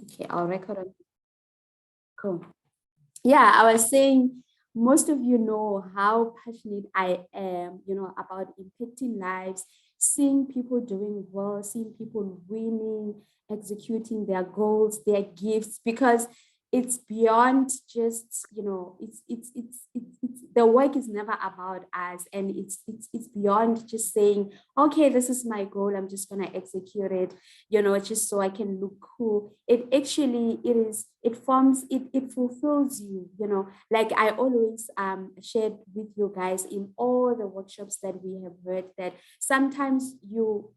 Okay, I'll record it. Cool. Yeah, I was saying most of you know how passionate I am, about impacting lives, seeing people doing well, seeing people winning, executing their goals, their gifts, because it's beyond just, it's the work is never about us, and it's beyond just saying, okay, this is my goal, I'm just gonna execute it, just so I can look cool. It actually, it fulfills you, like I always shared with you guys in all the workshops that we have heard, that sometimes you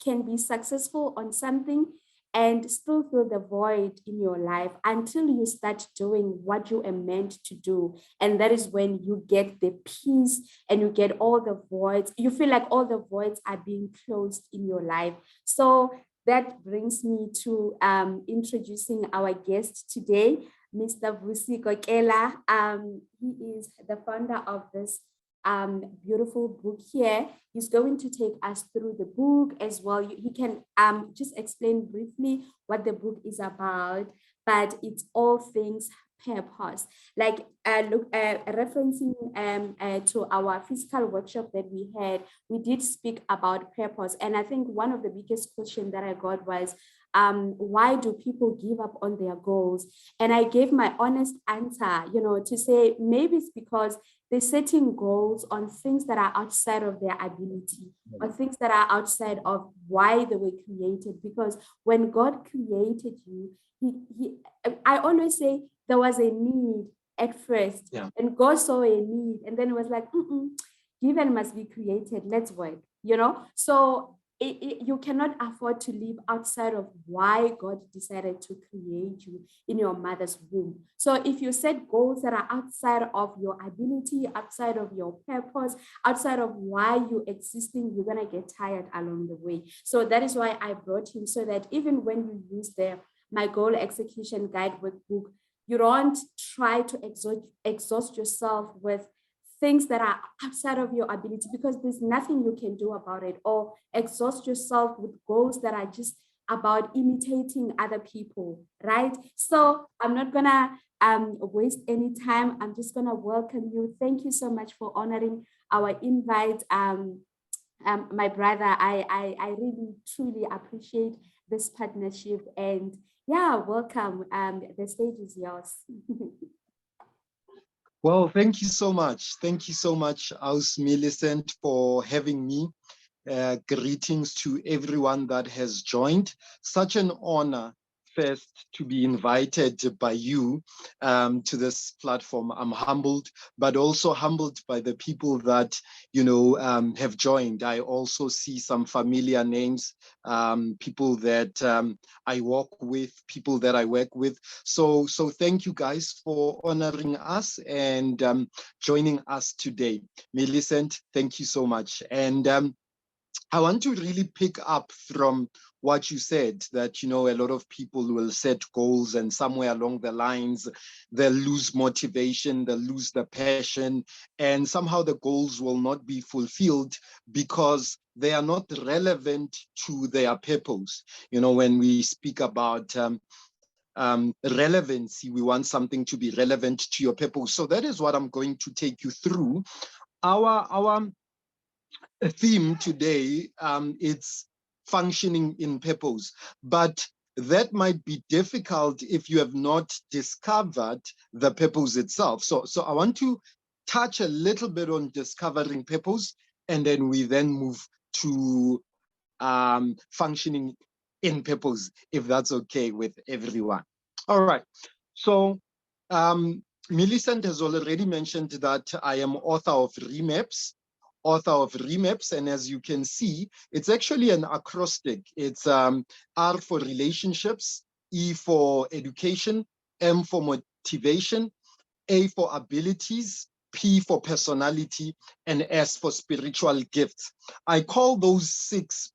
can be successful on something and still feel the void in your life until you start doing what you are meant to do. And that is when you get the peace and you get all the voids. You feel like all the voids are being closed in your life. So that brings me to introducing our guest today, Mr. Vusi Kokela. He is the founder of this beautiful book here. He's going to take us through the book as well. He can just explain briefly what the book is about, but it's all things purpose. Like referencing to our physical workshop that we had, we did speak about purpose. And I think one of the biggest questions that I got was, why do people give up on their goals? And I gave my honest answer, to say maybe it's because they're setting goals on things that are outside of their ability, or things that are outside of why they were created. Because when God created you, I always say there was a need at first, and God saw a need, and then it was like, given must be created, let's work, So you cannot afford to live outside of why God decided to create you in your mother's womb. So if you set goals that are outside of your ability, outside of your purpose, outside of why you're existing, you're going to get tired along the way. So that is why I brought him, so that even when you use my goal execution guide workbook, you don't try to exhaust yourself with things that are outside of your ability, because there's nothing you can do about it, or exhaust yourself with goals that are just about imitating other people, right? So I'm not gonna waste any time. I'm just gonna welcome you. Thank you so much for honoring our invite. My brother, I really truly appreciate this partnership, and yeah, welcome. The stage is yours. Well, thank you so much. Thank you so much, Aus Millicent, for having me. Greetings to everyone that has joined. Such an honor, first, to be invited by you to this platform. I'm humbled, but also humbled by the people that, have joined. I also see some familiar names, people that I walk with, people that I work with. So thank you guys for honoring us and joining us today. Millicent, thank you so much. And I want to really pick up from what you said, that, a lot of people will set goals and somewhere along the lines, they'll lose motivation, they'll lose the passion, and somehow the goals will not be fulfilled because they are not relevant to their purpose. When we speak about relevancy, we want something to be relevant to your purpose. So that is what I'm going to take you through. Our theme today, it's functioning in purpose, but that might be difficult if you have not discovered the purpose itself. So I want to touch a little bit on discovering purpose, and then we move to functioning in purpose, if that's okay with everyone. All right. So Millicent has already mentioned that I am author of Remaps, and as you can see, it's actually an acrostic. It's R for relationships, E for education, M for motivation, A for abilities, P for personality, and S for spiritual gifts. I call those six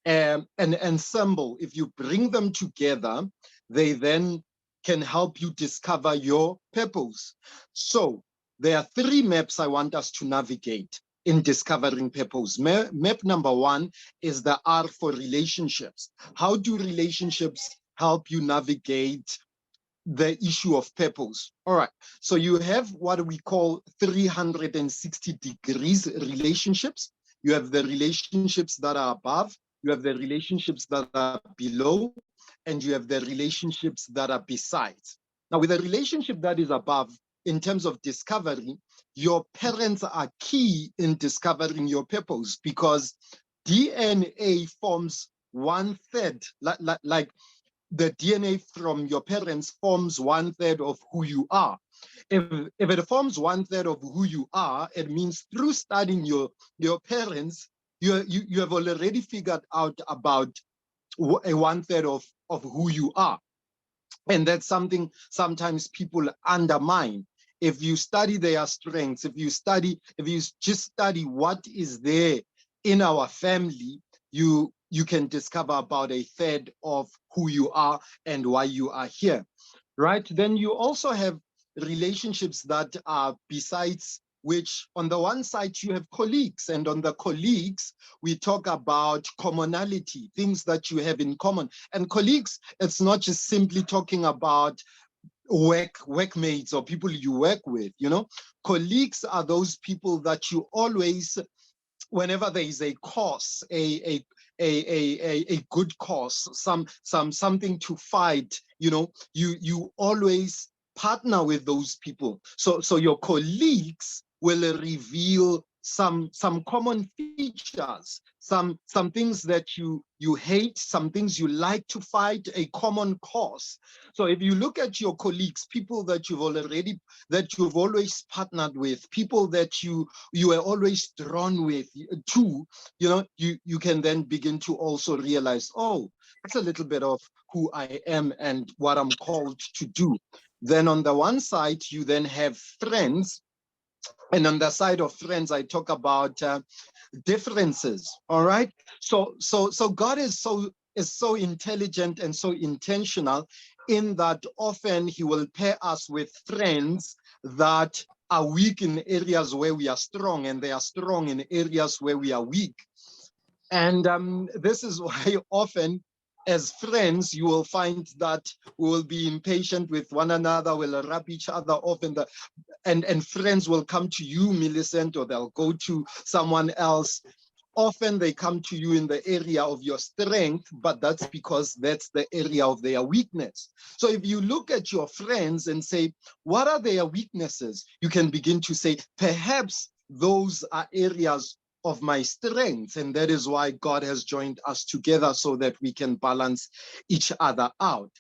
an ensemble. If you bring them together, they then can help you discover your purpose. So there are three maps I want us to navigate in discovering purpose. Map number one is the R for relationships. How do relationships help you navigate the issue of purpose. All right. So you have what we call 360 degrees relationships. You have the relationships that are above, you have the relationships that are below, and you have the relationships that are besides. Now, with the relationship that is above, in terms of discovery, your parents are key in discovering your purpose because DNA forms one third, like the DNA from your parents forms one third of who you are. If it forms one third of who you are, it means through studying your parents, you have already figured out about a one third of who you are. And that's something sometimes people undermine. If you study their strengths, if you just study what is there in our family, you can discover about a third of who you are and why you are here, right? Then you also have relationships that are besides, which on the one side you have colleagues, and on the colleagues we talk about commonality, things that you have in common. And colleagues, it's not just simply talking about workmates or people you work with. Colleagues are those people that you always, whenever there is a cause, a good cause, something to fight, you always partner with those people. So your colleagues will reveal some common features, some things that you hate, some things you like to fight, a common cause. So if you look at your colleagues, people that you've always partnered with, people that you are always drawn with to, you can then begin to also realize, oh, that's a little bit of who I am and what I'm called to do. Then on the one side, you then have friends. And on the side of friends, I talk about differences. All right. So God is so intelligent and so intentional in that often he will pair us with friends that are weak in areas where we are strong, and they are strong in areas where we are weak. And this is why often as friends, you will find that we will be impatient with one another, we'll rub each other off, and friends will come to you, Millicent, or they'll go to someone else. Often they come to you in the area of your strength, but that's because that's the area of their weakness. So if you look at your friends and say, what are their weaknesses? You can begin to say, perhaps those are areas of my strength. And that is why God has joined us together so that we can balance each other out.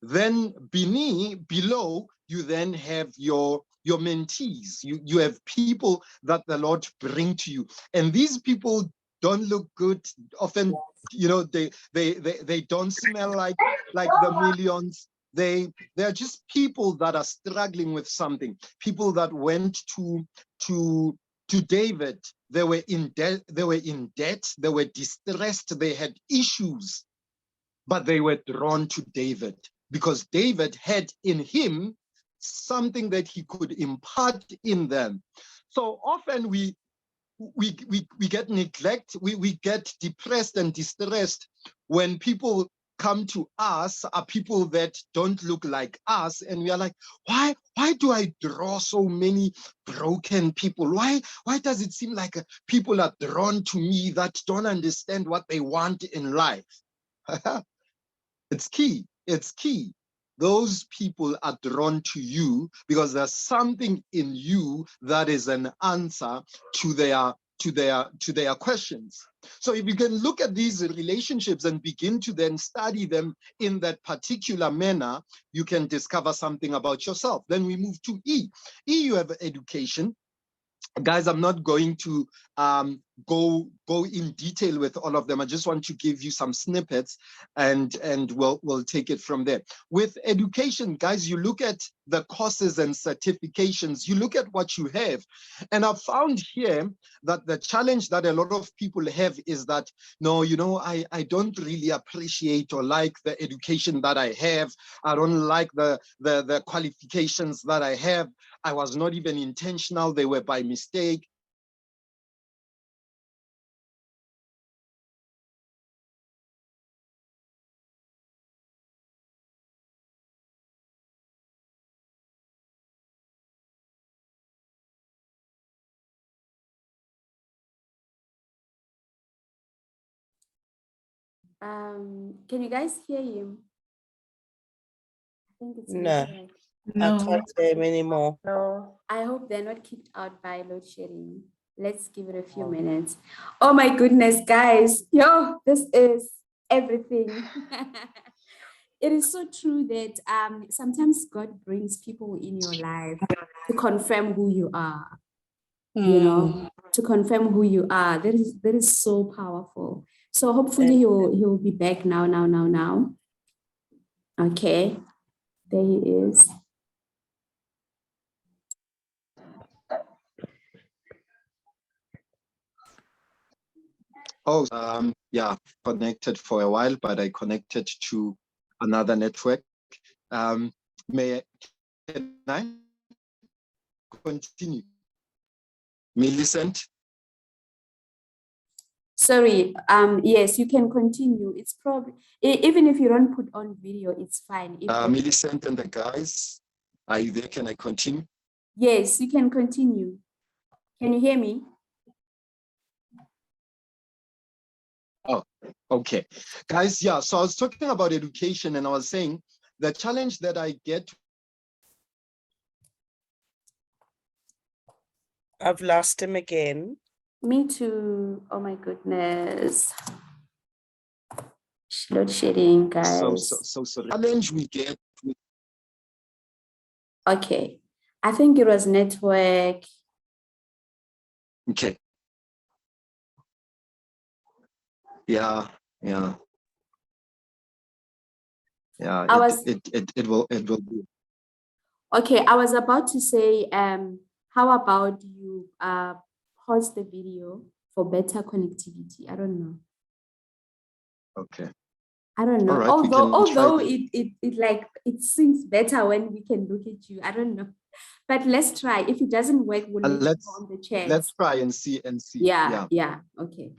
Then below, you then have your mentees. You have people that the Lord bring to you. And these people don't look good. Often, they don't smell like the millions. They're just people that are struggling with something. People that went to David. They were in debt, they were distressed, they had issues, but they were drawn to David because David had in him something that he could impart in them. So often we get neglect, we get depressed and distressed when people come to us are people that don't look like us, and we are like, why do I draw so many broken people? Why does it seem like people are drawn to me that don't understand what they want in life? It's key. It's key. Those people are drawn to you because there's something in you that is an answer to their questions. So if you can look at these relationships and begin to then study them in that particular manner, you can discover something about yourself. Then we move to E. E, you have education. Guys, I'm not going to go in detail with all of them. I just want to give you some snippets, and we'll take it from there. With education, guys, you look at the courses and certifications, you look at what you have. And I've found here that the challenge that a lot of people have is that, no, I don't really appreciate or like the education that I have. I don't like the qualifications that I have. I was not even intentional. They were by mistake. Can you guys hear him? I think it's No, network. I can't hear him anymore. No. I hope they're not kicked out by load shedding. Let's give it a few Oh. minutes. Oh my goodness, guys. Yo, this is everything. It is so true that sometimes God brings people in your life to confirm who you are, you know, to confirm who you are. That is so powerful. So hopefully he'll be back now. Okay, there he is. Oh, yeah, connected for a while, but I connected to another network. Can I continue? Millicent? Sorry, yes, you can continue. It's probably, even if you don't put on video, it's fine. Millicent and the guys, are you there? Can I continue? Yes, you can continue. Can you hear me? Oh, okay. Guys, yeah, so I was talking about education and I was saying the challenge that I get. I've lost him again. Me too. Oh my goodness. Load shedding, guys. So challenge we get. Okay. I think it was network. Okay. Yeah. It will be. Okay, I was about to say, how about you pause the video for better connectivity? I don't know. Okay. I don't know. All right, Although it seems better when we can look at you. I don't know. But let's try. If it doesn't work, we'll let you know on the chat. Let's try and see. Yeah. Okay.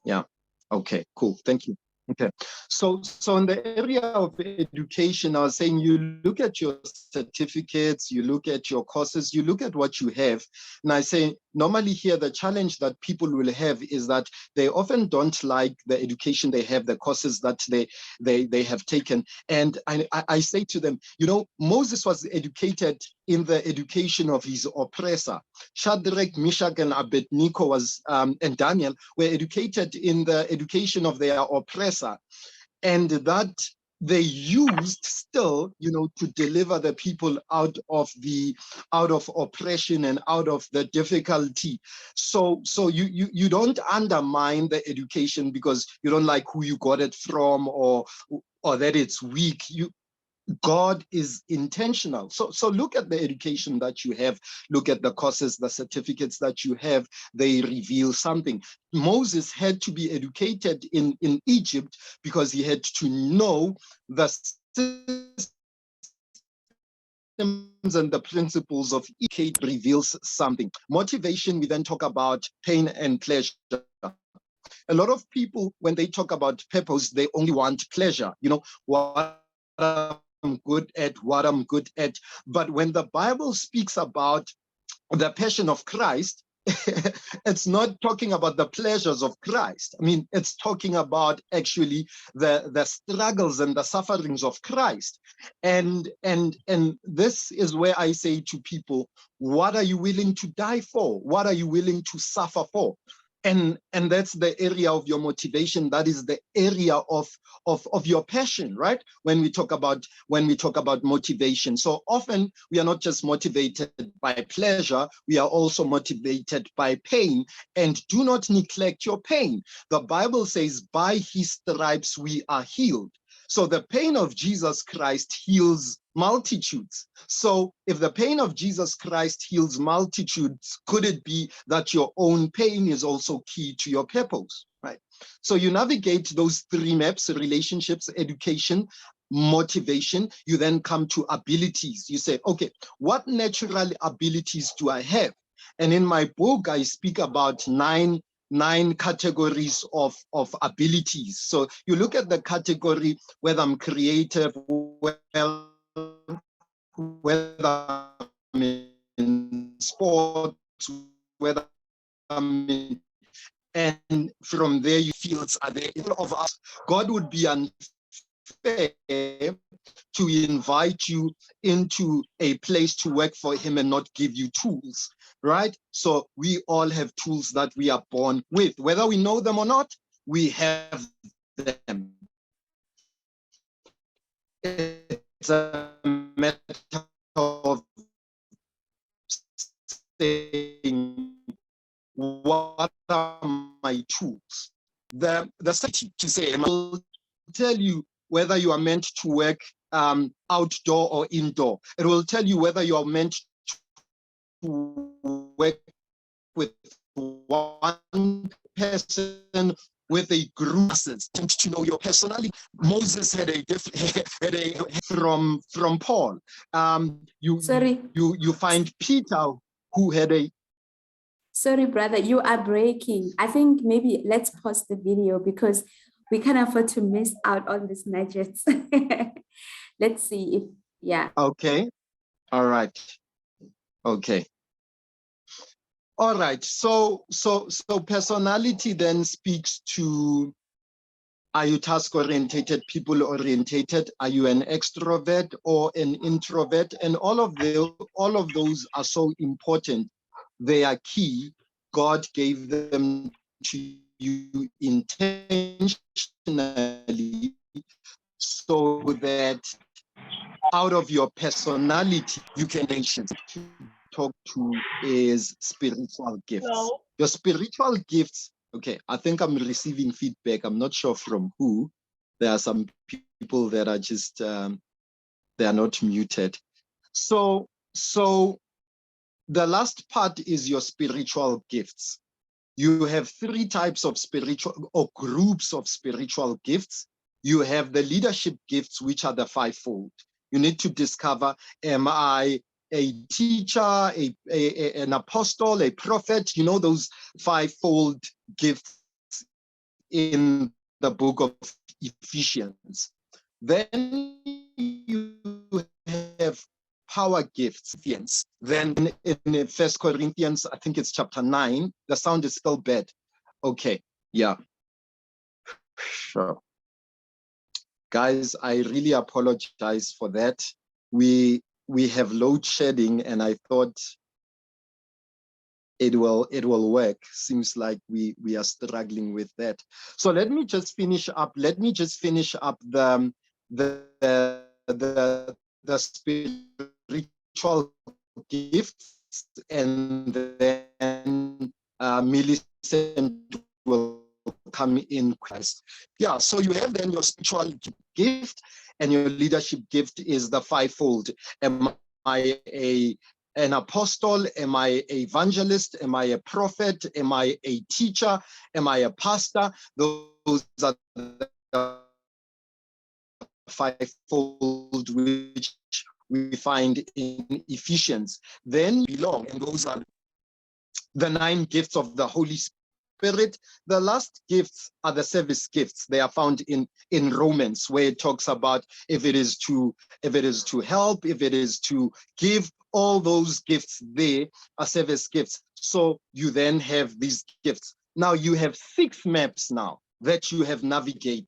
Yeah. Okay, cool. Thank you. Okay. So in the area of education, I was saying you look at your certificates, you look at your courses, you look at what you have. And I say normally here the challenge that people will have is that they often don't like the education they have, the courses that they have taken. And I say to them, Moses was educated in the education of his oppressor. Shadrach, Meshach, and Abednego and Daniel were educated in the education of their oppressor, and that they used still, to deliver the people out of oppression and out of the difficulty. So you don't undermine the education because you don't like who you got it from or that it's weak. God is intentional. So look at the education that you have, look at the courses, the certificates that you have, they reveal something. Moses had to be educated in Egypt because he had to know the systems and the principles of each reveals something. Motivation, we then talk about pain and pleasure. A lot of people, when they talk about purpose, they only want pleasure, what I'm good at. But when the Bible speaks about the passion of Christ, it's not talking about the pleasures of Christ. I mean, it's talking about actually the struggles and the sufferings of Christ. And this is where I say to people, what are you willing to die for? What are you willing to suffer for? And that's the area of your motivation. That is the area of your passion, right? When we talk about motivation. So often we are not just motivated by pleasure, we are also motivated by pain. And do not neglect your pain. The Bible says, by his stripes we are healed. So the pain of Jesus Christ heals multitudes. So if the pain of Jesus Christ heals multitudes, could it be that your own pain is also key to your purpose, right? So you navigate those three maps: relationships, education, motivation. You then come to abilities. You say, okay, what natural abilities do I have? And in my book, I speak about nine categories of abilities. So you look at the category whether I'm creative, whether I'm in sports, whether I'm in, and from there you fields are there. All of us, God would be unfair to invite you into a place to work for him and not give you tools, right? So we all have tools that we are born with. Whether we know them or not, we have them. It's a matter of saying, what are my tools? The safety to say, will tell you whether you are meant to work outdoor or indoor. It will tell you whether you are meant to work with one person, with a group, to know your personality. Moses had a from Paul. You find Peter, who had a. Sorry, brother, you are breaking. I think maybe let's pause the video because we can't afford to miss out on these nuggets. Let's see if, yeah. Okay. All right. Okay. All right. So personality then speaks to, are you task-orientated, people-orientated? Are you an extrovert or an introvert? And all of those are so important. They are key. God gave them to you intentionally so that out of your personality, you can talk to is spiritual gifts. Hello? Your spiritual gifts, okay, I think I'm receiving feedback. I'm not sure from who. There are some people that are just, they are not muted. So the last part is your spiritual gifts. You have three types of spiritual or groups of spiritual gifts. You have the leadership gifts, which are the fivefold. You need to discover, am I a teacher, an apostle, a prophet? You know, those fivefold gifts in the book of Ephesians. Then you have power gifts. Then in 1 Corinthians, I think it's chapter 9, the sound is still bad. Okay, yeah. Sure. Guys, I really apologize for that. We have load shedding and I thought it will work. Seems like we are struggling with that. So let me just finish up. Let me just finish up the spiritual gifts, and then Millicent will come in. Yeah, so you have then your spiritual gift, and your leadership gift is the fivefold. Am I an apostle? Am I an evangelist? Am I a prophet? Am I a teacher? Am I a pastor? Those are the fivefold which we find in Ephesians. Then belong, and those are the 9 gifts of the Holy Spirit. The last gifts are the service gifts. They are found in Romans, where it talks about if it is to help, if it is to give, all those gifts there are service gifts. So you then have these gifts. Now you have 6 maps now that you have navigated.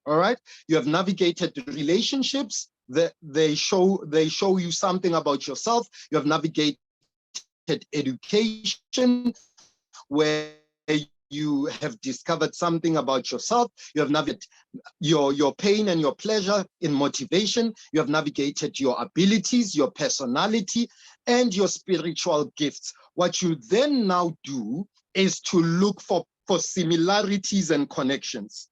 All right, you have navigated relationships. They show you something about yourself. You have navigated education, where you have discovered something about yourself. You have navigated your pain and your pleasure in motivation. You have navigated your abilities, your personality, and your spiritual gifts. What you then now do is to look for similarities and connections.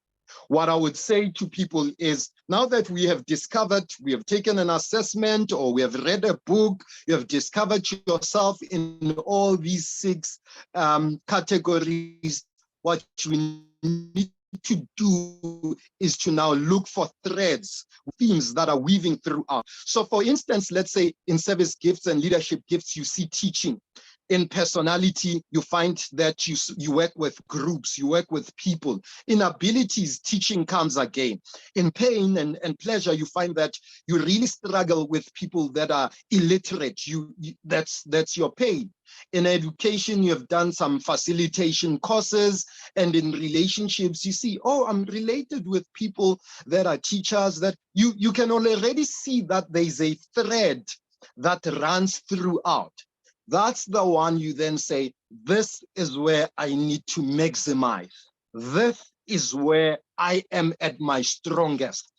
What I would say to people is, now that we have discovered, we have taken an assessment, or we have read a book, you have discovered yourself in all these 6 categories, what we need to do is to now look for threads, themes that are weaving throughout. So for instance, let's say in service gifts and leadership gifts, you see teaching. In personality, you find that you work with groups, you work with people. In abilities, teaching comes again. In pain and pleasure, you find that you really struggle with people that are illiterate. That's your pain. In education, you have done some facilitation courses, and in relationships, you see, oh, I'm related with people that are teachers, that you can already see that there's a thread that runs throughout. That's the one you then say, this is where I need to maximize. This is where I am at my strongest.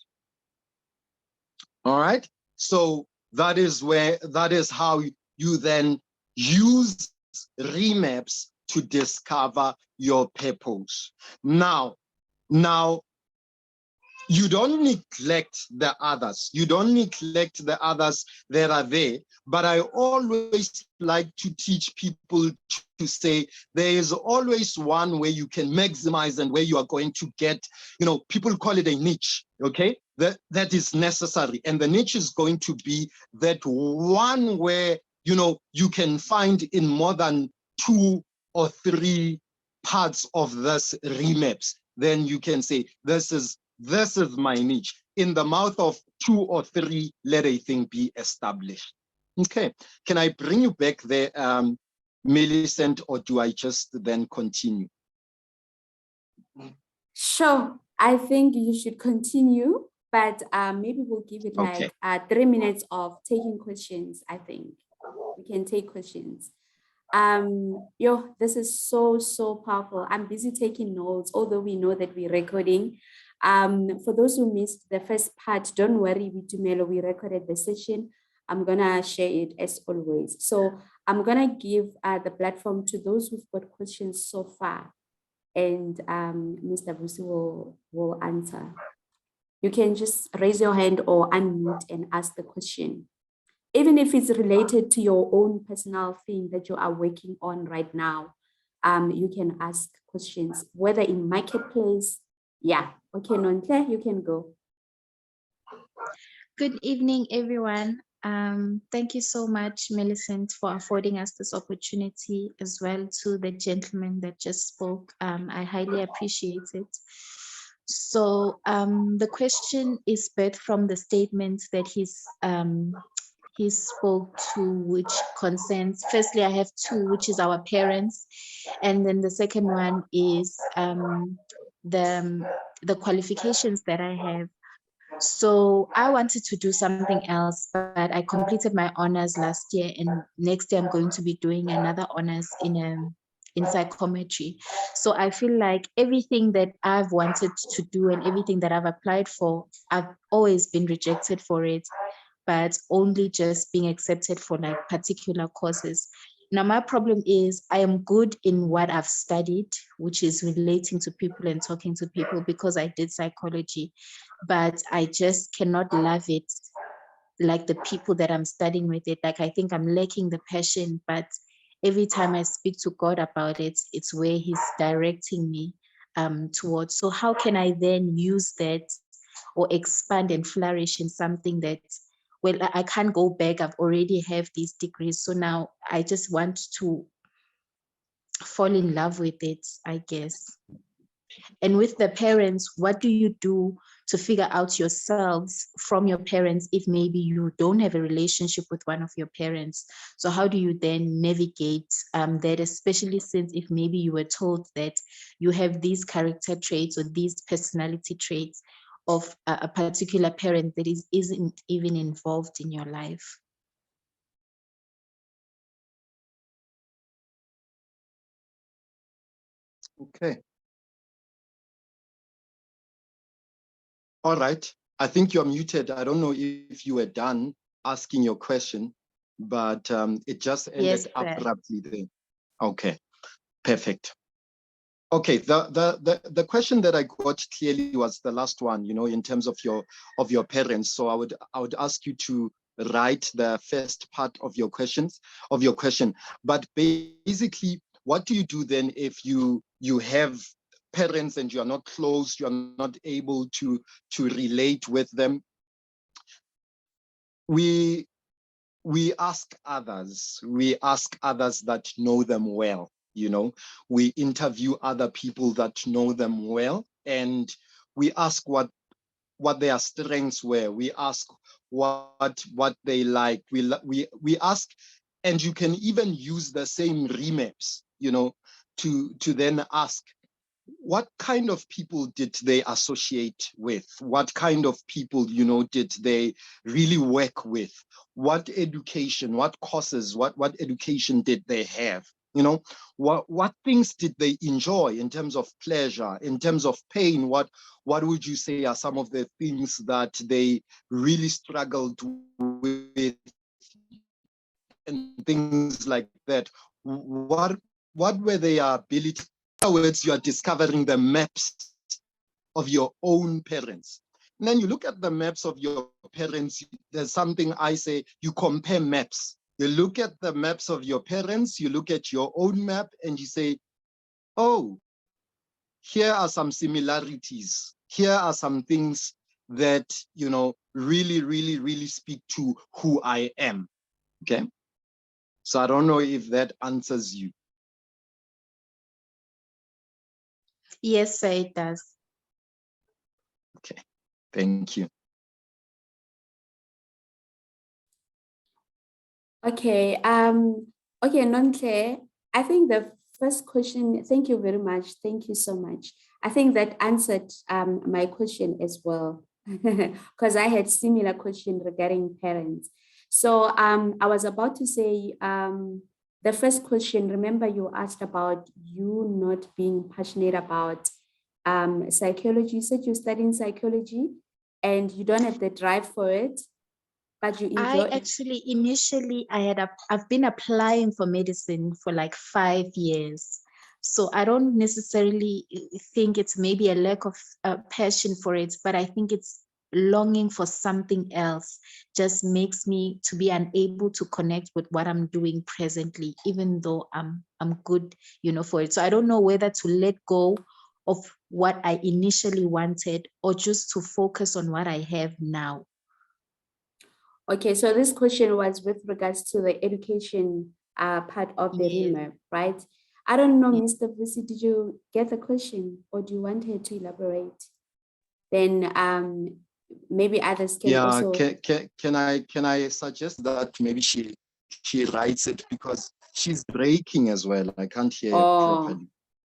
All right. So that is how you then use remaps to discover your purpose. Now, you don't neglect the others. You don't neglect the others that are there. But I always like to teach people to say there is always one where you can maximize and where you are going to get, people call it a niche, okay? That is necessary. And the niche is going to be that one where, you can find in more than 2 or 3 parts of this remaps. Then you can say, this is my niche. In the mouth of 2 or 3, let a thing be established. Okay, can I bring you back there, Millicent, or do I just then continue? Sure, I think you should continue, but maybe we'll give it Okay. like 3 minutes of taking questions. I think we can take questions. This is so powerful. I'm busy taking notes, although we know that we're recording. For those who missed the first part, don't worry, we recorded the session. I'm gonna share it as always. So I'm gonna give the platform to those who've got questions so far, and Mr. Vusi will answer. You can just raise your hand or unmute and ask the question. Even if it's related to your own personal thing that you are working on right now, you can ask questions, whether in marketplace. Yeah, okay, Nontle, you can go. Good evening, everyone. Thank you so much, Millicent, for affording us this opportunity, as well to the gentleman that just spoke. I highly appreciate it. So the question is birthed from the statements that he spoke to, which concerns, firstly, I have 2, which is our parents. And then the second one is the qualifications that I have. So I wanted to do something else, but I completed my honors last year, and next year I'm going to be doing another honors in psychometry. So I feel like everything that I've wanted to do and everything that I've applied for, I've always been rejected for it, but only just being accepted for like particular courses. Now, my problem is I am good in what I've studied, which is relating to people and talking to people, because I did psychology, but I just cannot love it like the people that I'm studying with it. Like, I think I'm lacking the passion, but every time I speak to God about it, it's where He's directing me towards. So how can I then use that or expand and flourish in something that, well, I can't go back. I've already have these degrees. So now I just want to fall in love with it, I guess. And with the parents, what do you do to figure out yourselves from your parents if maybe you don't have a relationship with one of your parents? So how do you then navigate that, especially since if maybe you were told that you have these character traits or these personality traits of a particular parent that isn't even involved in your life? Okay. All right. I think you're muted. I don't know if you were done asking your question, but it just ended abruptly there. Okay, perfect. Okay, the question that I got clearly was the last one, in terms of your parents. So I would ask you to write the first part of your question. But basically, what do you do then if you have parents and you are not close, you are not able to relate with them? We we ask others that know them well, you know, we interview other people that know them well, and we ask what their strengths were. We ask what they like. We ask, and you can even use the same remaps, you know, to then ask, what kind of people did they associate with? What kind of people, you know, did they really work with? What education, what courses, what education did they have? You know, what things did they enjoy in terms of pleasure, in terms of pain? What would you say are some of the things that they really struggled with and things like that? What were their abilities? In other words, you are discovering the maps of your own parents. And then you look at the maps of your parents. There's something I say, you compare maps. You look at the maps of your parents, you look at your own map, and you say, oh, here are some similarities. Here are some things that, you know, really, really, really speak to who I am. Okay. So I don't know if that answers you. Yes, sir, it does. Okay. Thank you. Okay. Okay, Nontle, I think the first question, thank you very much. Thank you so much. I think that answered my question as well, because I had similar question regarding parents. So I was about to say the first question, remember you asked about you not being passionate about psychology. You said you're studying psychology and you don't have the drive for it, but you I enjoy. actually initially I've been applying for medicine for like 5 years. So I don't necessarily think it's maybe a lack of passion for it, but I think it's longing for something else just makes me to be unable to connect with what I'm doing presently, even though I'm good, you know, for it. So I don't know whether to let go of what I initially wanted or just to focus on what I have now. Okay, so this question was with regards to the education part of the Yes. remap, right? I don't know, Mr. Vusi, did you get the question or do you want her to elaborate? Then maybe others can also. Can I suggest that maybe she writes it, because she's breaking as well. I can't hear her properly.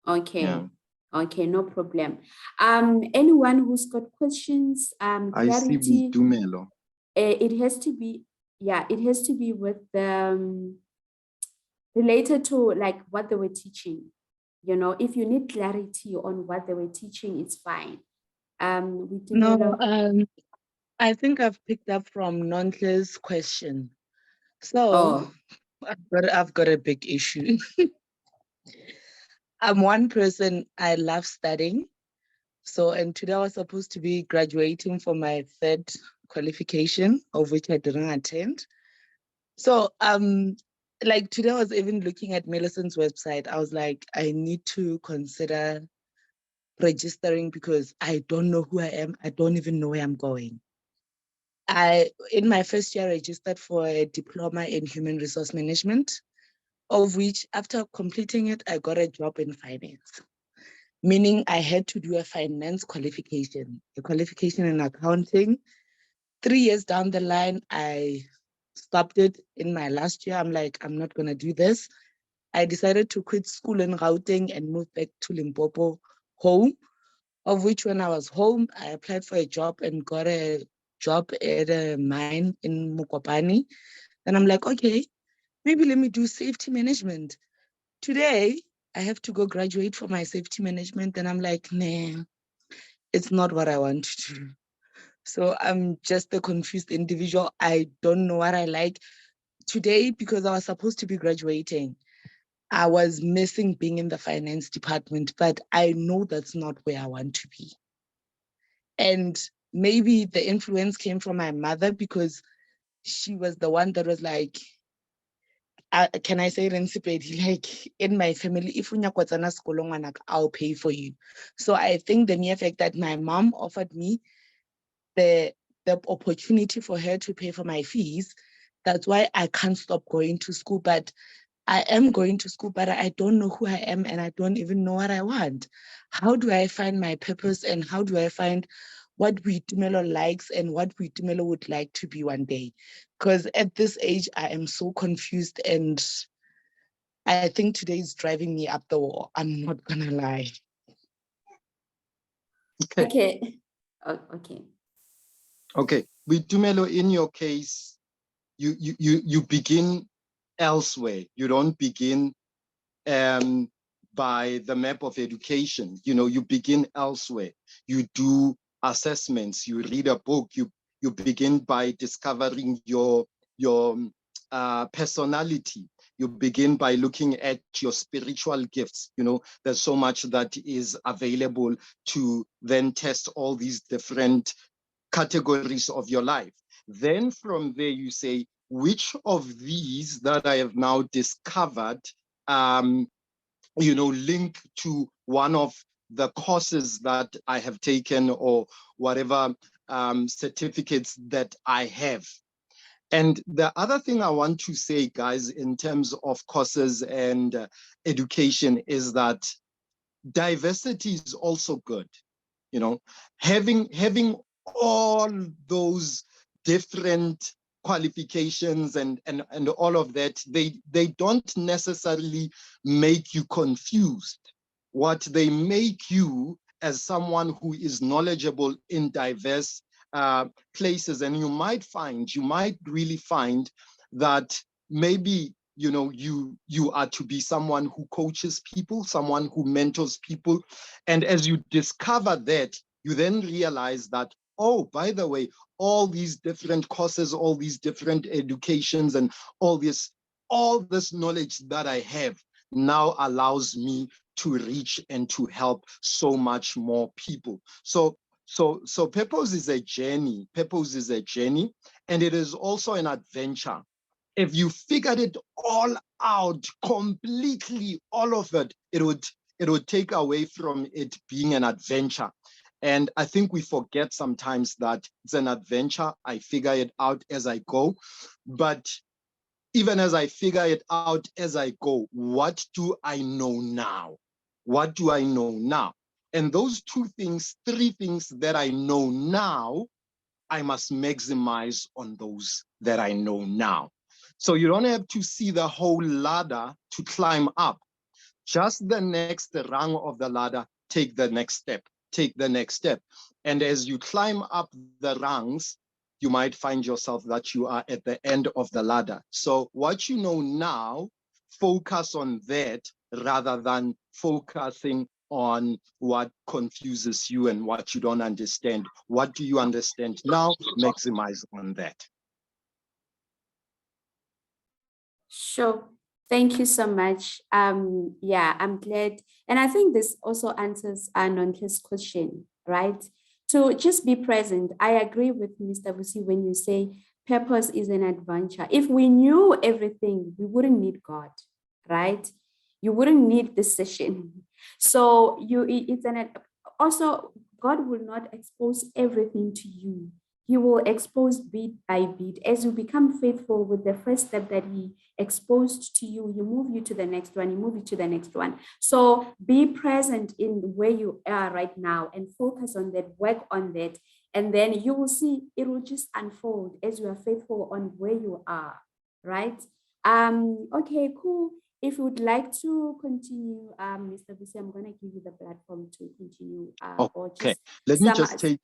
Okay. Yeah. Okay, no problem. Anyone who's got questions, I see clarity, Dumelo. it has to be, yeah, it has to be with the related to like what they were teaching. You know, if you need clarity on what they were teaching, it's fine. We No, develop. I think I've picked up from Nontle's question. So Oh, I've got a big issue. I'm one person, I love studying. So, and today I was supposed to be graduating for my third qualification, of which I didn't attend. So, like today I was even looking at Millicent's website. I was like, I need to consider registering because I don't know who I am. I don't even know where I'm going. In my first year, registered for a diploma in human resource management, of which after completing it, I got a job in finance, meaning I had to do a finance qualification, a qualification in accounting. 3 years down the line, I stopped it in my last year. I'm like, I'm not going to do this. I decided to quit school in Gauteng and move back to Limpopo home, of which when I was home, I applied for a job and got a job at a mine in Mokopane. And I'm like, okay, maybe let me do safety management. Today, I have to go graduate for my safety management. And I'm like, nah, it's not what I want to do. So I'm just a confused individual. I don't know what I like. Today, because I was supposed to be graduating, I was missing being in the finance department, but I know that's not where I want to be. And maybe the influence came from my mother because she was the one that was like, can I say it in Sepedi? Like in my family, if I'll pay for you. So I think the mere fact that my mom offered me the opportunity for her to pay for my fees That's why I can't stop going to school. But I am going to school, but I don't know who I am and I don't even know what I want. How do I find my purpose and how do I find what Tumelo likes and what Tumelo would like to be one day? Because at this age, I am so confused and I think today is driving me up the wall. I'm not gonna lie. Okay. Okay. Okay. Okay. With Tumelo, in your case, you begin elsewhere. You don't begin by the map of education. You begin elsewhere. You do assessments, you read a book, you begin by discovering your personality. You begin by looking at your spiritual gifts. There's so much that is available to then test all these different categories of your life. Then from there, you say, which of these that I have now discovered link to one of the courses that I have taken or whatever certificates that I have. And the other thing I want to say, guys, in terms of courses and education is that diversity is also good. Having all those different qualifications and all of that, they don't necessarily make you confused. What they make you as someone who is knowledgeable in diverse places, and you might really find that maybe you are to be someone who coaches people, someone who mentors people, and as you discover that, you then realize that, oh, by the way, all these different courses, all these different educations, and all this knowledge that I have now allows me to reach and to help so much more people. So purpose is a journey. Purpose is a journey, and it is also an adventure. If you figured it all out completely, all of it, it would take away from it being an adventure. And I think we forget sometimes that it's an adventure. I figure it out as I go. But even as I figure it out as I go, what do I know now? What do I know now? And those three things that I know now, I must maximize on those that I know now. So you don't have to see the whole ladder to climb up. Just the next rung of the ladder, take the next step, take the next step. And as you climb up the rungs, you might find yourself that you are at the end of the ladder. So what you know now, focus on that rather than focusing on what confuses you and what you don't understand. What do you understand now? Maximize on that. Sure. Thank you so much. Yeah, I'm glad. And I think this also answers Nonke's question, right? To just be present. I agree with Mr. Vusi when you say purpose is an adventure. If we knew everything, we wouldn't need God, right? You wouldn't need this session. So it's also God will not expose everything to you. He will expose bit by bit. As you become faithful with the first step that he exposed to you, he move you to the next one, he move you to the next one. So be present in where you are right now and focus on that, work on that. And then you will see it will just unfold as you are faithful on where you are, right? Okay, cool. If you would like to continue, Mr. Vusi, I'm going to give you the platform to continue. Or Okay, just let me just take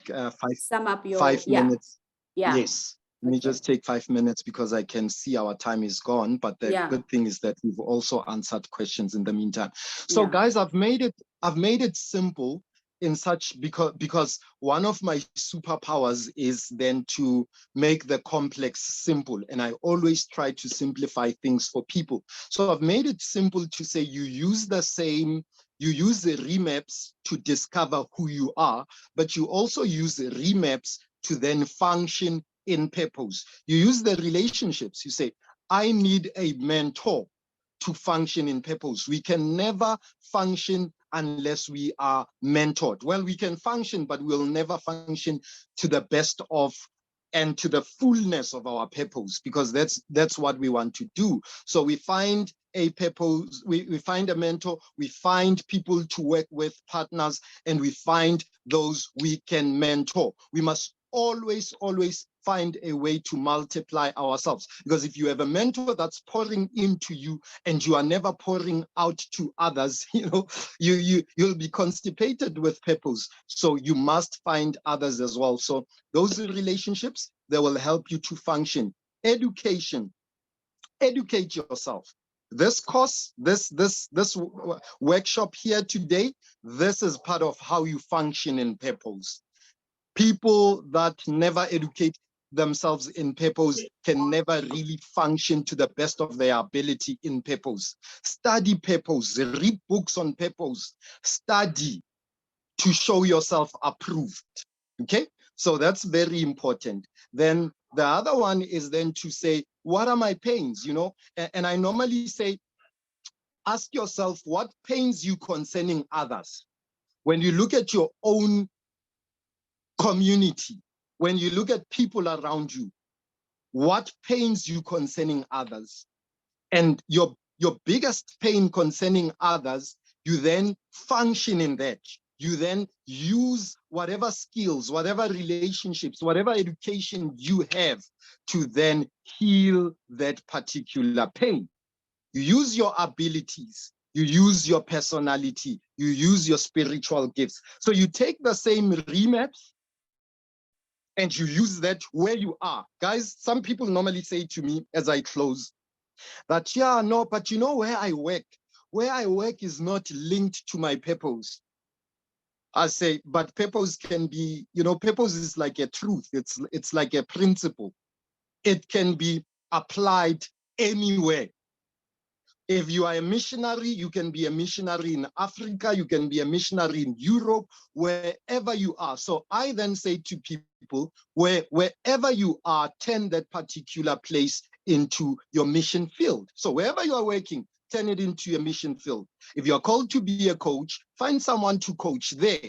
sum up your 5 minutes. Yeah. Yes, let me just take 5 minutes because I can see our time is gone. But the good thing is that we've also answered questions in the meantime. So guys, I've made it simple in such because one of my superpowers is then to make the complex simple, and I always try to simplify things for people. So I've made it simple to say you use the remaps to discover who you are, but you also use the remaps to then function in purpose. You use the relationships. You say, I need a mentor to function in purpose. We can never function unless we are mentored. Well, we can function, but we'll never function to the best of and to the fullness of our purpose, because that's what we want to do. So we find a purpose, we find a mentor, we find people to work with, partners, and we find those we can mentor. We must always find a way to multiply ourselves, because if you have a mentor that's pouring into you and you are never pouring out to others, you'll be constipated with purpose. So you must find others as well. So those relationships, they will help you to function. Education, educate yourself. This course, this workshop here today, this is part of how you function in purpose. People that never educate themselves in purpose can never really function to the best of their ability in purpose. Study purpose, read books on purpose, study to show yourself approved. Okay, so that's very important. Then the other one is then to say, what are my pains? And I normally say, ask yourself what pains you concerning others. When you look at your own community, when you look at people around you, what pains you concerning others? And your biggest pain concerning others, you then function in that. You then use whatever skills, whatever relationships, whatever education you have to then heal that particular pain. You use your abilities, you use your personality, you use your spiritual gifts. So you take the same remap and you use that where you are. Guys, some people normally say to me as I close that, yeah, no, but where I work is not linked to my purpose. I say, but purpose can be, purpose is like a truth. It's like a principle. It can be applied anywhere. If you are a missionary, you can be a missionary in Africa, you can be a missionary in Europe, wherever you are. So I then say to people, wherever you are, turn that particular place into your mission field. So wherever you are working, turn it into your mission field. If you're called to be a coach, find someone to coach there.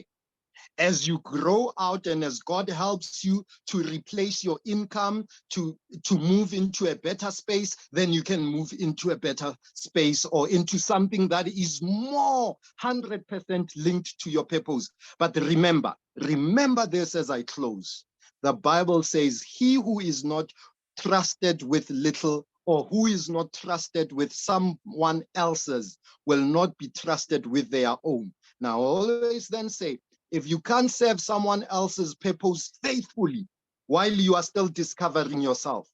As you grow out and as God helps you to replace your income, to move into a better space, then you can move into a better space or into something that is more 100% linked to your purpose. But remember this as I close. The Bible says, he who is not trusted with little, or who is not trusted with someone else's, will not be trusted with their own. Now, I always then say, if you can't serve someone else's purpose faithfully while you are still discovering yourself,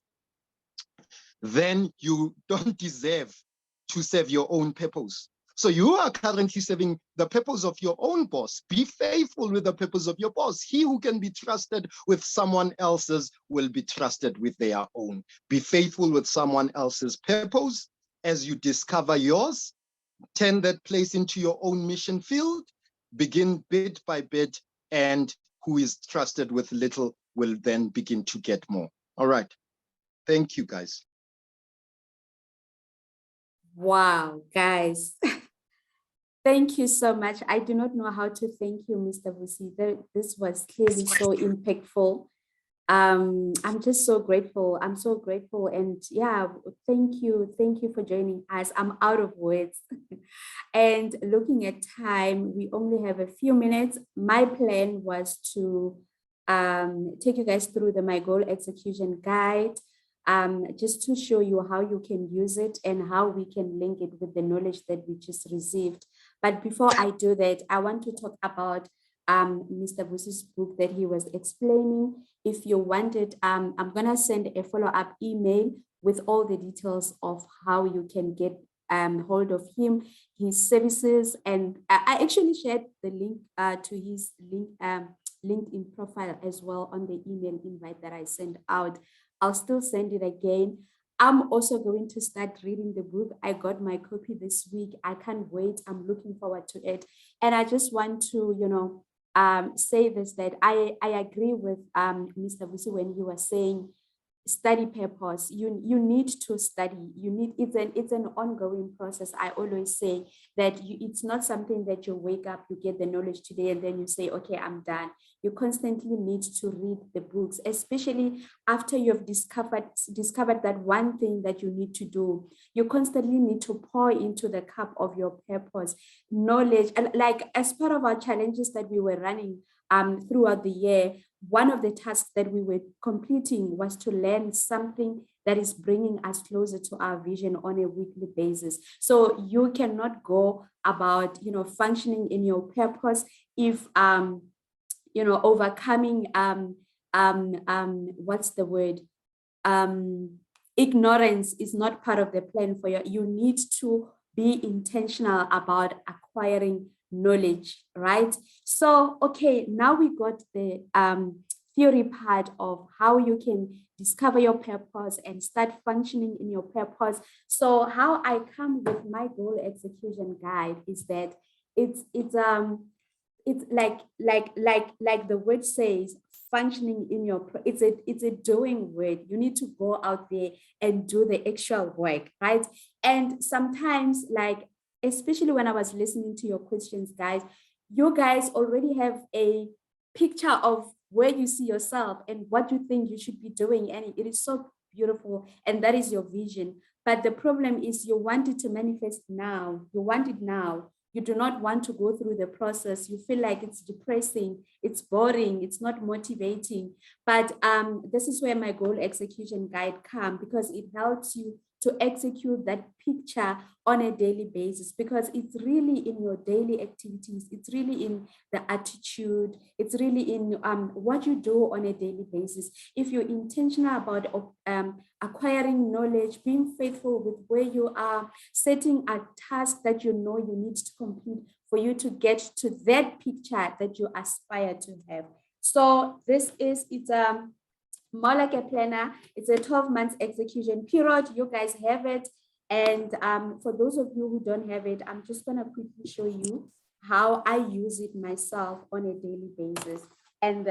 then you don't deserve to serve your own purpose. So you are currently serving the purpose of your own boss. Be faithful with the purpose of your boss. He who can be trusted with someone else's will be trusted with their own. Be faithful with someone else's purpose as you discover yours. Turn that place into your own mission field. Begin bit by bit, and who is trusted with little will then begin to get more. All right. Thank you, guys. Wow, guys. Thank you so much. I do not know how to thank you, Mr. Vusi. This was clearly so impactful. I'm just so grateful. I'm so grateful. And yeah, thank you for joining us. I'm out of words. And looking at time, we only have a few minutes. My plan was to take you guys through the My Goal Execution Guide, just to show you how you can use it and how we can link it with the knowledge that we just received. But before I do that, I want to talk about Mr. Vusi's book that he was explaining. If you want it, I'm going to send a follow-up email with all the details of how you can get hold of him, his services. And I actually shared the link to his LinkedIn profile as well on the email invite that I sent out. I'll still send it again. I'm also going to start reading the book. I got my copy this week. I can't wait. I'm looking forward to it. And I just want to, say this, that I agree with Mr. Vusi when he was saying study purpose. You need to study. It's an ongoing process. I always say that it's not something that you wake up, you get the knowledge today, and then you say, okay, I'm done. You constantly need to read the books, especially after you've discovered that one thing that you need to do. You constantly need to pour into the cup of your purpose, knowledge. And like as part of our challenges that we were running throughout the year, one of the tasks that we were completing was to learn something that is bringing us closer to our vision on a weekly basis. So you cannot go about, functioning in your purpose if, overcoming, what's the word? Ignorance is not part of the plan for you need to be intentional about acquiring knowledge, right? So, okay, now we got the theory part of how you can discover your purpose and start functioning in your purpose. So how I come with my goal execution guide is that it's like the word says, functioning in your, it's a doing word. You need to go out there and do the actual work, right? And sometimes, like, especially when I was listening to your questions, guys, you guys already have a picture of where you see yourself and what you think you should be doing, and it is so beautiful, and that is your vision. But the problem is you want it to manifest now. You want it now. You do not want to go through the process. You feel like it's depressing, it's boring, it's not motivating. But this is where my goal execution guide comes, because it helps you to execute that picture on a daily basis, because it's really in your daily activities, it's really in the attitude, it's really in what you do on a daily basis. If you're intentional about acquiring knowledge, being faithful with where you are, setting a task that you know you need to complete for you to get to that picture that you aspire to have. So it's more like a planner. It's a 12 months execution period. You guys have it. And for those of you who don't have it, I'm just going to quickly show you how I use it myself on a daily basis. And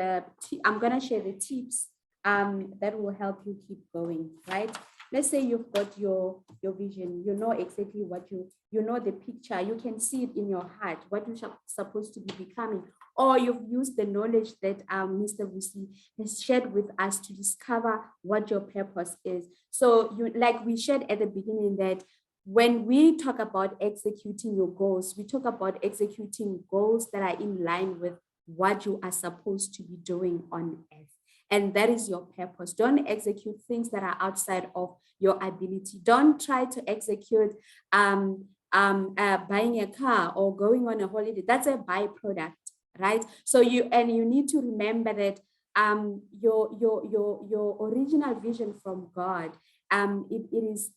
I'm going to share the tips that will help you keep going, right? Let's say you've got your vision. You know exactly what you know the picture. You can see it in your heart, what you're supposed to be becoming. Or you've used the knowledge that Mr. Vusi has shared with us to discover what your purpose is. So like we shared at the beginning, that when we talk about executing your goals, we talk about executing goals that are in line with what you are supposed to be doing on earth. And that is your purpose. Don't execute things that are outside of your ability. Don't try to execute buying a car or going on a holiday. That's a byproduct, right? So you need to remember that your original vision from God, it is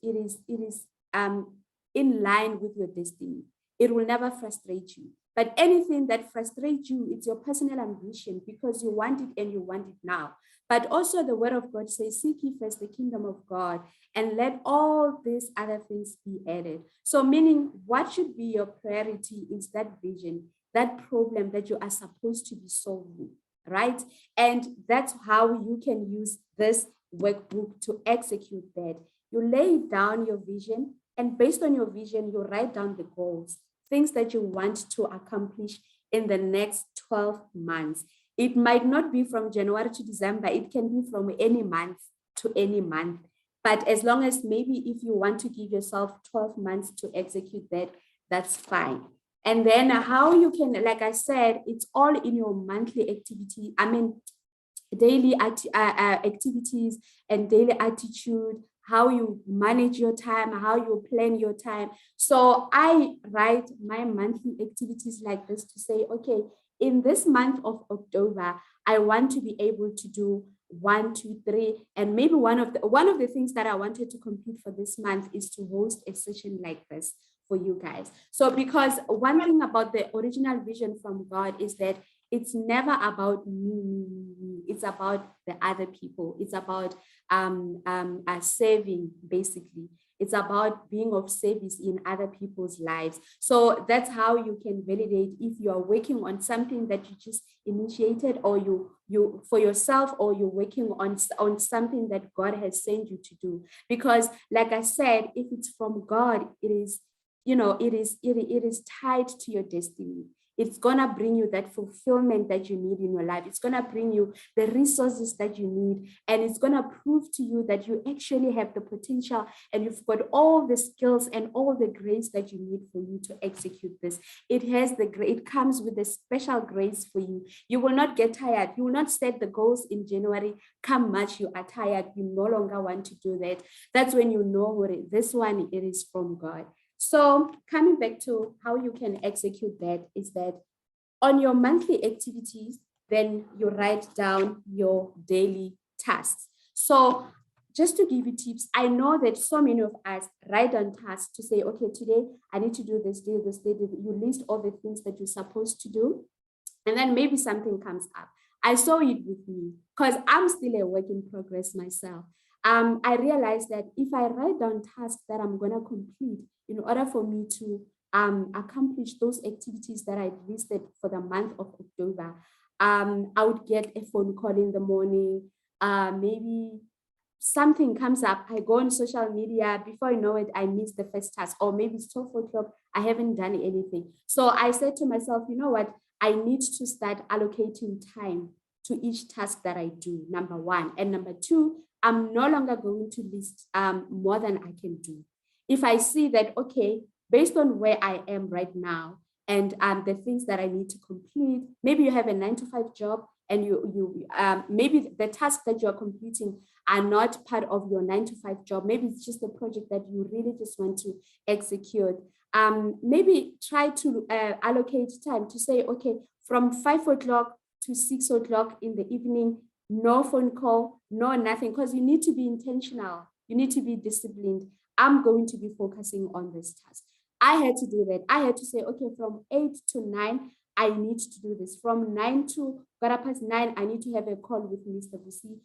in line with your destiny. It will never frustrate you. But anything that frustrates you, it's your personal ambition, because you want it and you want it now. But also the word of God says, seek ye first the kingdom of God, and let all these other things be added. So meaning, what should be your priority is that vision, that problem that you are supposed to be solving, right? And that's how you can use this workbook to execute that. You lay down your vision, and based on your vision, you write down the goals, things that you want to accomplish in the next 12 months. It might not be from January to December. It can be from any month to any month. But as long as maybe if you want to give yourself 12 months to execute that, that's fine. And then how you can, like I said, it's all in your monthly activity. Daily activities and daily attitude, how you manage your time, how you plan your time. So I write my monthly activities like this to say, okay, in this month of October, I want to be able to do 1, 2, 3, and maybe one of the things that I wanted to complete for this month is to host a session like this for you guys. So because one thing about the original vision from God is that it's never about me. It's about the other people. It's about serving, basically. It's about being of service in other people's lives. So that's how you can validate if you are working on something that you just initiated, or you for yourself, or you're working on something that God has sent you to do. Because like I said, if it's from God, it is, it is tied to your destiny. It's gonna bring you that fulfillment that you need in your life. It's gonna bring you the resources that you need, and it's gonna prove to you that you actually have the potential, and you've got all the skills and all the grace that you need for you to execute this. It comes with a special grace for you. You will not get tired. You will not set the goals in January. Come March, you are tired. You no longer want to do that. That's when you know what this one, it is from God. So coming back to how you can execute that is that on your monthly activities, then you write down your daily tasks. So just to give you tips, I know that so many of us write down tasks to say, okay, today I need to do this, do this, do this. You list all the things that you're supposed to do, and then maybe something comes up. I saw it with me because I'm still a work in progress myself. I realized that if I write down tasks that I'm going to complete in order for me to accomplish those activities that I listed for the month of October, I would get a phone call in the morning, maybe something comes up, I go on social media, before I know it, I miss the first task, or maybe it's 12 o'clock, I haven't done anything. So I said to myself, you know what, I need to start allocating time to each task that I do, number one. And number two, I'm no longer going to list more than I can do. If I see that, okay, based on where I am right now and the things that I need to complete, maybe you have a 9-to-5 job, and maybe the tasks that you're completing are not part of your 9-to-5 job. Maybe it's just a project that you really just want to execute. Maybe try to allocate time to say, okay, from 5 o'clock to 6 o'clock in the evening, no phone call, no nothing, because you need to be intentional. You need to be disciplined. I'm going to be focusing on this task. I had to do that. I had to say, okay, from 8 to 9, I need to do this. From 9 to 9, I need to have a call with Mr. Vusi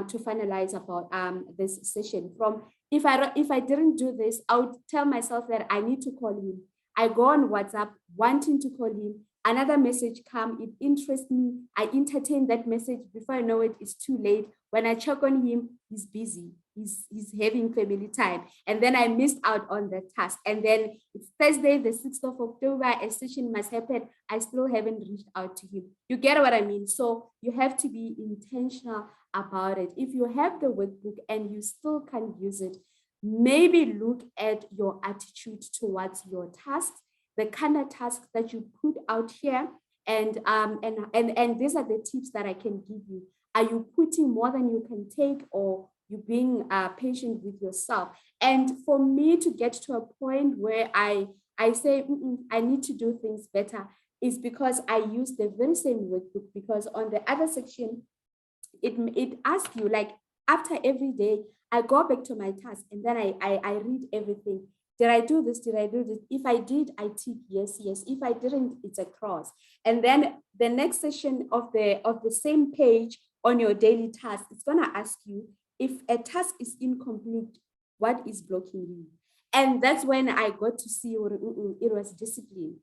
to finalize about this session. From if I didn't do this, I would tell myself that I need to call him. I go on WhatsApp wanting to call him. Another message come, it interests me. I entertain that message. Before I know it, it's too late. When I check on him, he's busy. He's having family time. And then I missed out on that task. And then it's Thursday, the 6th of October, a session must happen. I still haven't reached out to him. You get what I mean? So you have to be intentional about it. If you have the workbook and you still can't use it, maybe look at your attitude towards your tasks, the kind of tasks that you put out here, and these are the tips that I can give you. Are you putting more than you can take, or you being patient with yourself? And for me to get to a point where I say I need to do things better is because I use the very same workbook, because on the other section it asks you, like, after every day I go back to my task and then I read everything. Did I do this? Did I do this? If I did, I tick yes, yes. If I didn't, it's a cross. And then the next session of the same page on your daily task, it's gonna ask you, if a task is incomplete, what is blocking you? And that's when I got to see it was discipline.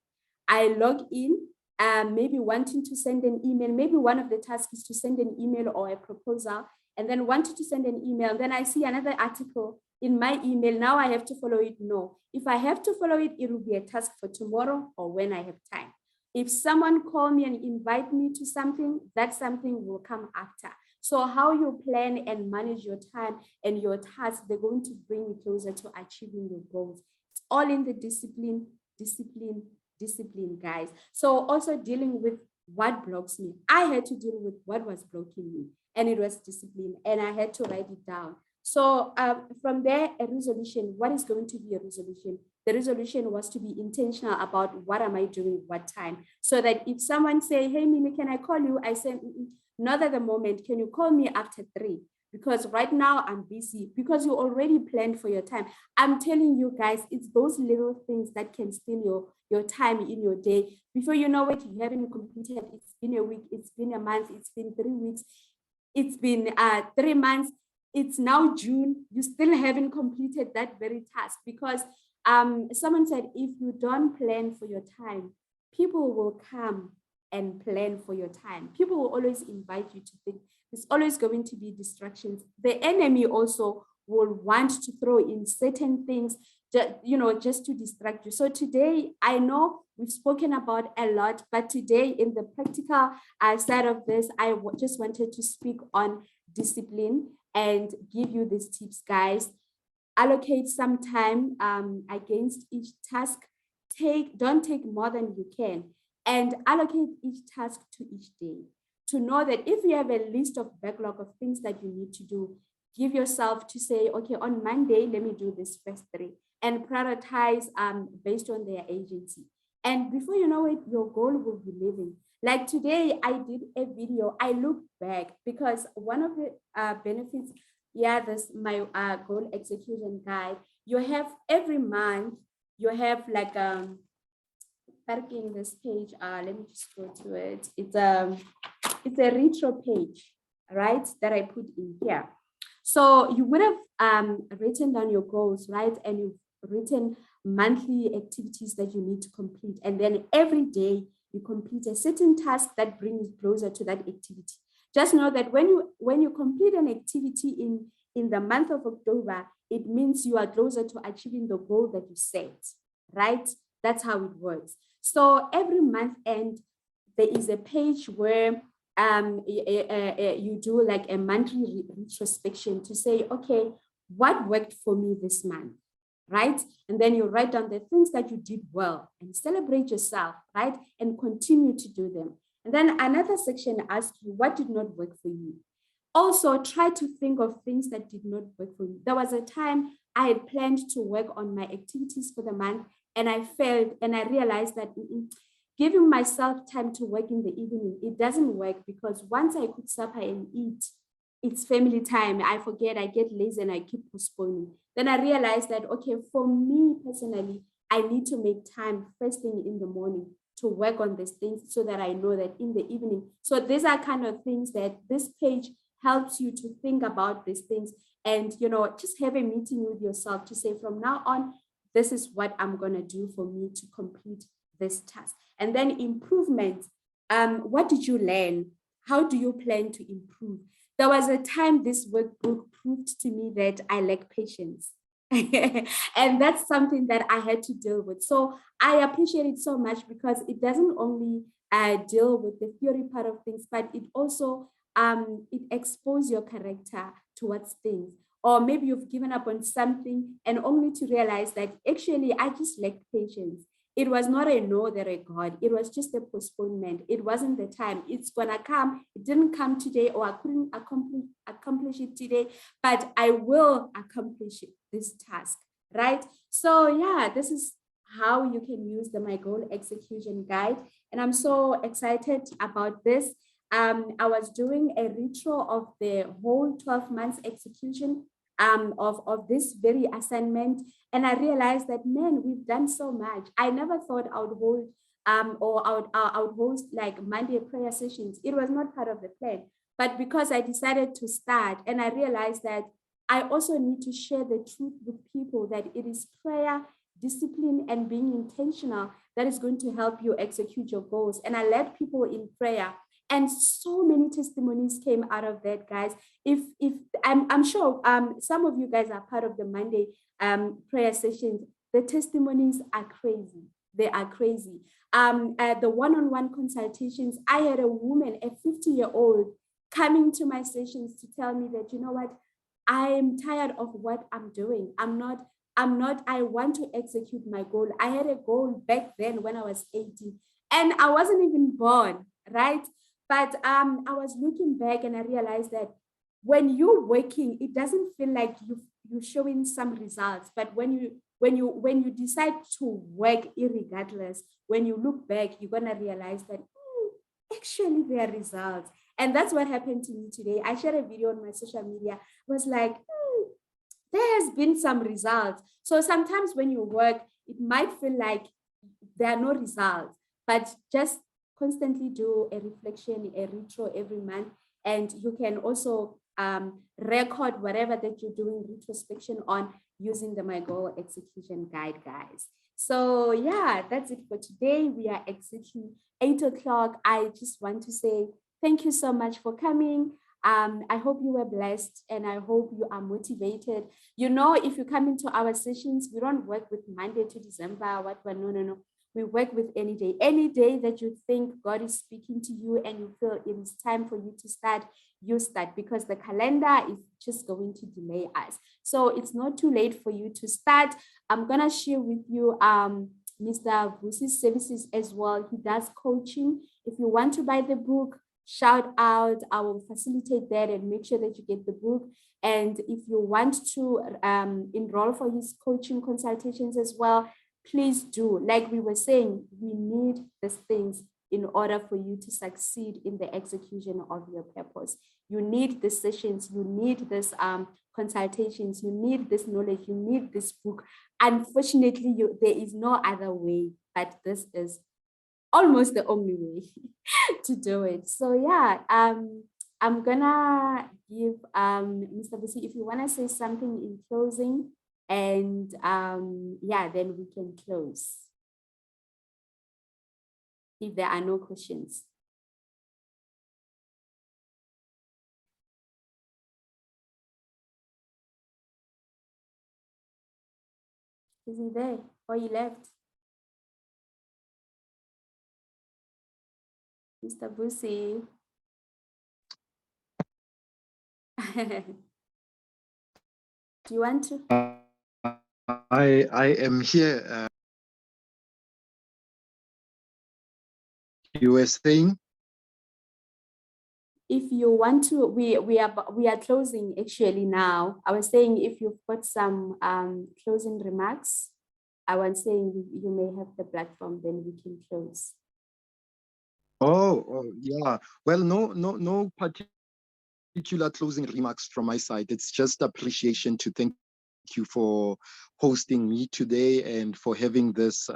I log in, maybe wanting to send an email. Maybe one of the tasks is to send an email or a proposal, and then wanted to send an email. Then I see another article in my email. Now I have to follow it. No, if I have to follow it, it will be a task for tomorrow or when I have time. If someone call me and invite me to something, that something will come after. So how you plan and manage your time and your tasks, they're going to bring you closer to achieving your goals. It's all in the discipline, guys. So also dealing with what blocks me. I had to deal with what was blocking me, and it was discipline, and I had to write it down. So from there, a resolution. What is going to be a resolution? The resolution was to be intentional about what am I doing, what time, so that if someone say, hey, Mimi, can I call you? I say, not at the moment. Can you call me after 3? Because right now I'm busy, because you already planned for your time. I'm telling you guys, it's those little things that can steal your time in your day. Before you know it, you haven't completed. It's been a week, it's been a month, it's been 3 weeks, it's been 3 months. it's now June, you still haven't completed that very task, because someone said, if you don't plan for your time, people will come and plan for your time. People will always invite you to think. There's always going to be distractions. The enemy also will want to throw in certain things, just to distract you. So today, I know we've spoken about a lot, but today in the practical side of this, I just wanted to speak on discipline and give you these tips, guys. Allocate some time against each task. Don't take more than you can, and allocate each task to each day. To know that if you have a list of backlog of things that you need to do, give yourself to say, okay, on Monday, let me do this first three, and prioritize based on their agency. And before you know it, your goal will be living. Like today, I did a video. I looked back because one of the benefits, this my goal execution guide. You have every month, you have like parking this page. Let me just go to it. It's a retro page, right? That I put in here. So you would have written down your goals, right? And you've written monthly activities that you need to complete. And then every day you complete a certain task that brings closer to that activity. Just know that when you complete an activity in the month of October, it means you are closer to achieving the goal that you set, right? That's how it works. So every month end, there is a page where you do like a monthly retrospection to say, okay, what worked for me this month, right? And then you write down the things that you did well and celebrate yourself, right? And continue to do them. And then another section asks you, what did not work for you? Also, try to think of things that did not work for you. There was a time I had planned to work on my activities for the month, and I failed, and I realized that giving myself time to work in the evening, it doesn't work, because once I cook supper and eat, it's family time. I forget, I get lazy, and I keep postponing. Then I realized that, okay, for me personally, I need to make time first thing in the morning to work on these things so that I know that in the evening. So these are kind of things that this page helps you to think about these things, and just have a meeting with yourself to say, from now on, this is what I'm going to do for me to complete this task. And then improvement. What did you learn? How do you plan to improve? There was a time this workbook proved to me that I lack patience. And that's something that I had to deal with. So I appreciate it so much, because it doesn't only deal with the theory part of things, but it also it exposes your character towards things. Or maybe you've given up on something and only to realize that actually I just lacked patience. It was not a no that I got. It was just a postponement. It wasn't the time. It's gonna come. It didn't come today, or I couldn't accomplish it today, but I will accomplish this task, right? So yeah, this is how you can use the My Goal Execution Guide. And I'm so excited about this. I was doing a retro of the whole 12 months execution of this very assignment. And I realized that, man, we've done so much. I never thought I would hold I would host like Monday prayer sessions. It was not part of the plan. But because I decided to start, and I realized that I also need to share the truth with people, that it is prayer, discipline, and being intentional that is going to help you execute your goals. And I led people in prayer. And so many testimonies came out of that, guys. If I'm sure some of you guys are part of the Monday prayer sessions. The testimonies are crazy. They are crazy. At the one-on-one consultations, I had a woman, a 50-year-old, coming to my sessions to tell me that, you know what, I'm tired of what I'm doing. I want to execute my goal. I had a goal back then when I was 18, and I wasn't even born, right? But I was looking back, and I realized that when you're working, it doesn't feel like you're showing some results. But when you decide to work irregardless, when you look back, you're gonna realize that actually there are results. And that's what happened to me today. I shared a video on my social media. I was like, there has been some results. So sometimes when you work, it might feel like there are no results, but just constantly do a reflection, a retro every month, and you can also record whatever that you're doing retrospection on using the My Goal Execution Guide, guys. So yeah, that's it for today. We are exactly 8 o'clock. I just want to say thank you so much for coming. I hope you were blessed and I hope you are motivated. You know, if you come into our sessions, we don't work with Monday to December, no. We work with any day that you think God is speaking to you and you feel it is time for you to start, you start, because the calendar is just going to delay us. So it's not too late for you to start. I'm gonna share with you Mr. Vusi's services as well. He does coaching. If you want to buy the book, shout out. I will facilitate that and make sure that you get the book. And if you want to enroll for his coaching consultations as well, please do. Like we were saying, we need these things in order for you to succeed in the execution of your purpose. You need the sessions, you need this consultations, you need this knowledge, you need this book. Unfortunately, there is no other way, but this is almost the only way to do it. So yeah, I'm gonna give Mr. Vusi, if you wanna say something in closing, and yeah, then we can close if there are no questions. Is he there or he left? Mr. Vusi. Do you want to? I am here. You were saying? If you want to, we are closing actually now. I was saying if you've got some closing remarks, I was saying you may have the platform, then we can close. Oh, yeah. Well, no particular closing remarks from my side. It's just appreciation to thank you for hosting me today and for having this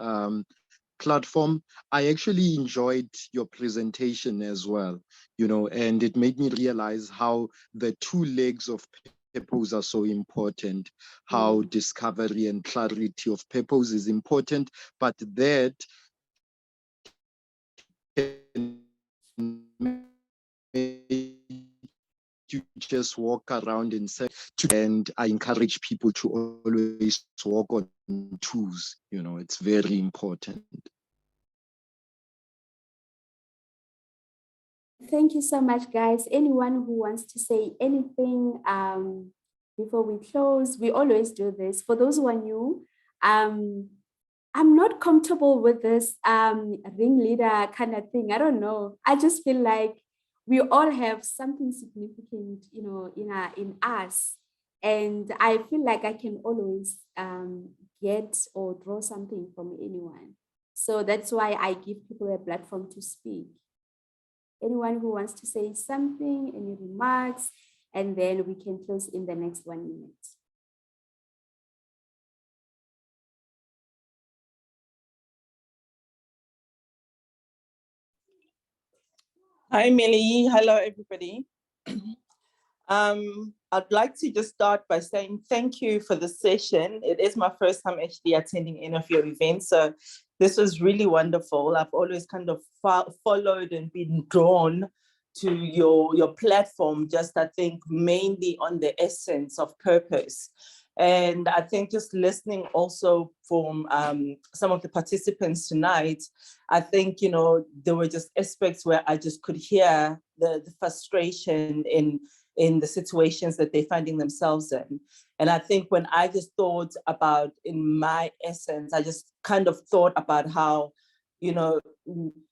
platform. I actually enjoyed your presentation as well, and it made me realize how the two legs of purpose are so important, how discovery and clarity of purpose is important, but that can make you just walk around and I encourage people to always walk on twos. It's very important. Thank you so much, guys. Anyone who wants to say anything before we close, we always do this. For those who are new, I'm not comfortable with this ringleader kind of thing. I don't know. I just feel like we all have something significant, in us. And I feel like I can always get or draw something from anyone. So that's why I give people a platform to speak. Anyone who wants to say something, any remarks, and then we can close in the next 1 minute. Hi, Millie. Hello, everybody. I'd like to just start by saying thank you for the session. It is my first time actually attending any of your events, so this was really wonderful. I've always kind of followed and been drawn to your platform, just I think mainly on the essence of purpose. And I think just listening also from some of the participants tonight, I think, there were just aspects where I just could hear the frustration in the situations that they're finding themselves in. And I think when I just thought about, in my essence, I just kind of thought about how,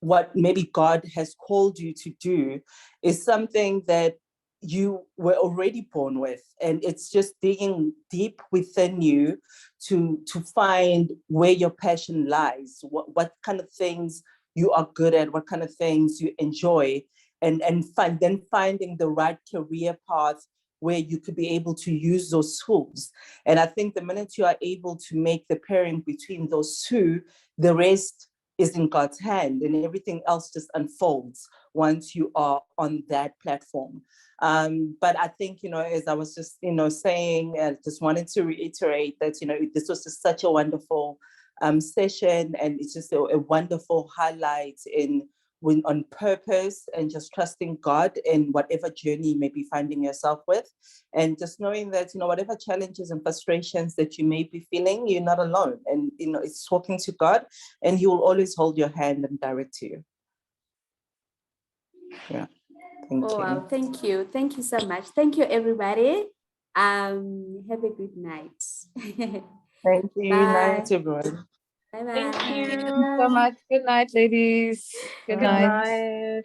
what maybe God has called you to do is something that you were already born with, and it's just digging deep within you to find where your passion lies, what kind of things you are good at, what kind of things you enjoy, and then finding the right career path where you could be able to use those tools. And I think the minute you are able to make the pairing between those two, the rest is in God's hand and everything else just unfolds once you are on that platform. But I think, as I was just, saying, I just wanted to reiterate that, this was just such a wonderful session, and it's just a wonderful highlight on purpose and just trusting God in whatever journey you may be finding yourself with, and just knowing that, whatever challenges and frustrations that you may be feeling, you're not alone, and it's talking to God, and He will always hold your hand and direct you. Yeah. Thank you. Wow, thank you so much. Thank you, everybody. Have a good night. Thank you. Bye. Night, everyone. Bye bye. Thank you so much. Good night, ladies. Good Good night. night. Night.